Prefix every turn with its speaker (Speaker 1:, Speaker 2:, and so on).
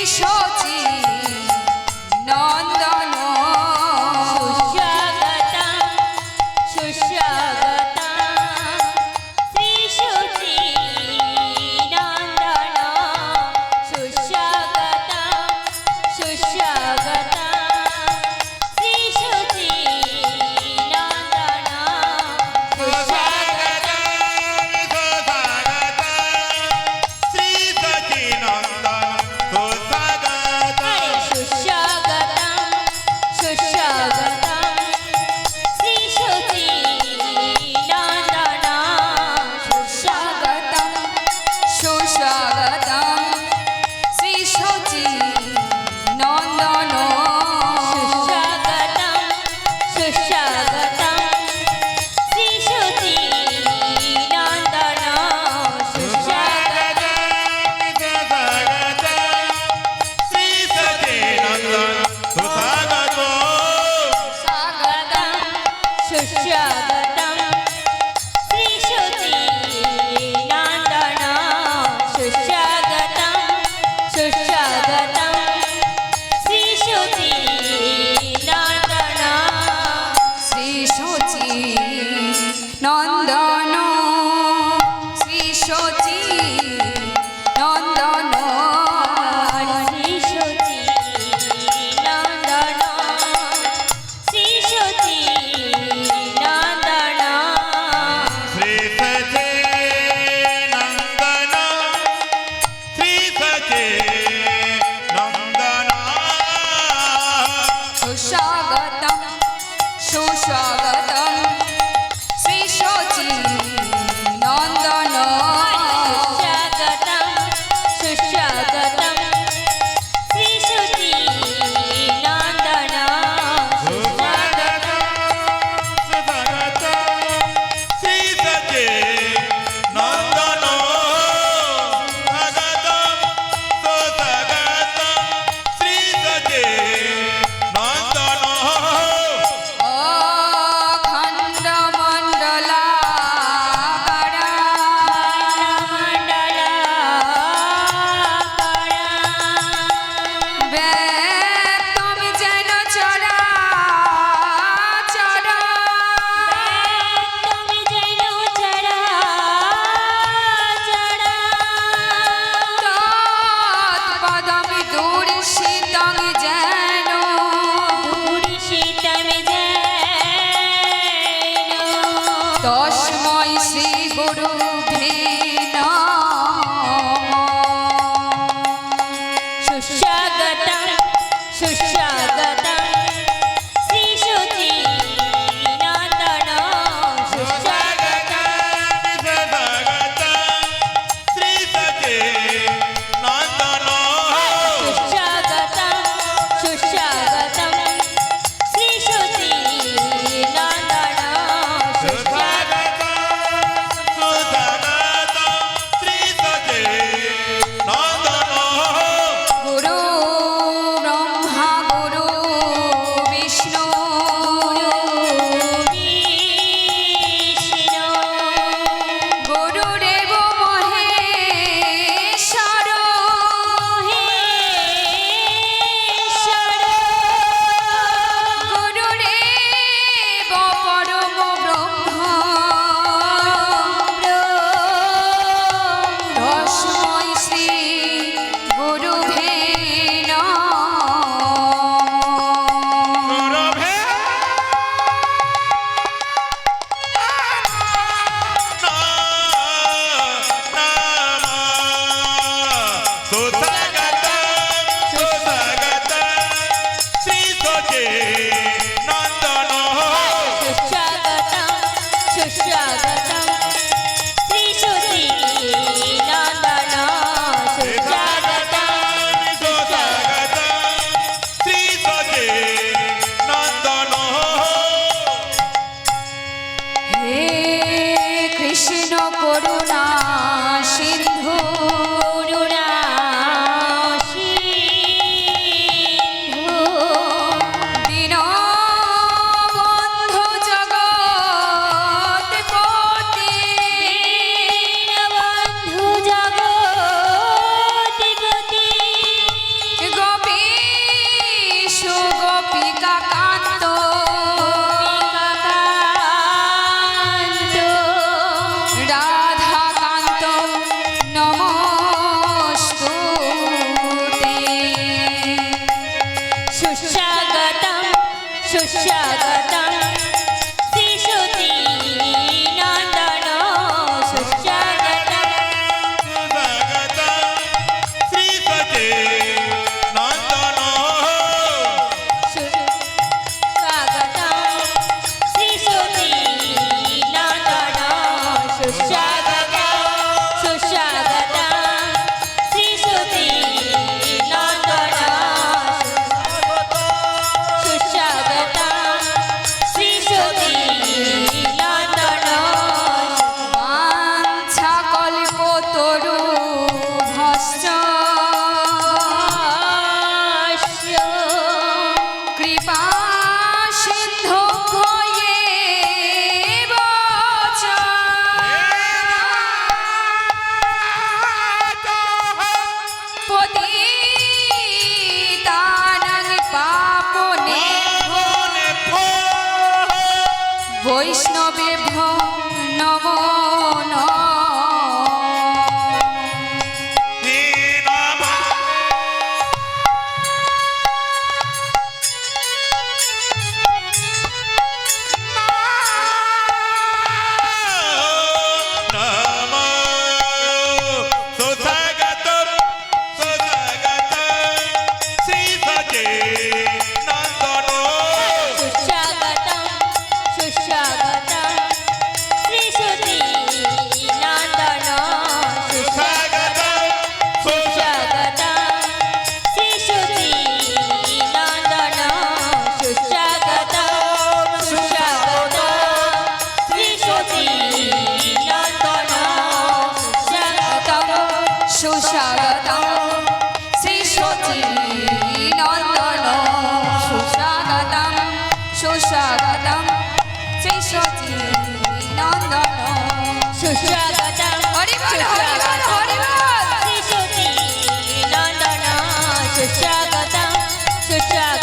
Speaker 1: শচী নন্দন
Speaker 2: সুস্বাগতম সুস্বাগতম শ্রী শচী নন্দন সুস্বাগতম সুস্বাগতম শ্রী শচী নন্দন
Speaker 1: তস্মৈ শ্রী গুরুভ্যে নমঃ
Speaker 2: সুস্বাগতম সুস্বাগতম শ্রী শচী নন্দন সুস্বাগতম সুস্বাগতম সুস্বাগতম শ্রী শচী নন্দন
Speaker 1: গুরু ব্রহ্মা
Speaker 2: সুস্বাগতম শ্রীশুতি নন্দন সুস্বাগতম সুস্বাগতম শ্রীশুতি নন্দন সুস্বাগতম সুস্বাগতম শ্রীশুতি নন্দন সুস্বাগতম শ্রীশুতি নন্দন
Speaker 1: বাঞ্ছা কল্পতরু ভস্য কৃপা সিন্ধু ভয়েব চ। পতিতানাং পাবনেভ্যো বৈষ্ণবেভ্যো নমো নমঃ।
Speaker 2: সুস্বাগতম সুস্বাগতম শ্রীশুতি নন্দন সুস্বাগতম সুস্বাগতম শ্রীশুতি নন্দন সুস্বাগতম সুস্বাগতম শ্রীশুতি নন্দন সুস্বাগতম
Speaker 1: সুস্বাগতম শ্রীশুচি নন্দন সুস্বাগতম সুস্বাগতম শ্রীশুচি নন্দন।
Speaker 2: সুস্বাগতম
Speaker 1: হরি বল হরি বল হরি বল।
Speaker 2: শ্রীশুতি নন্দন সুস্বাগতম সুস্বাগতম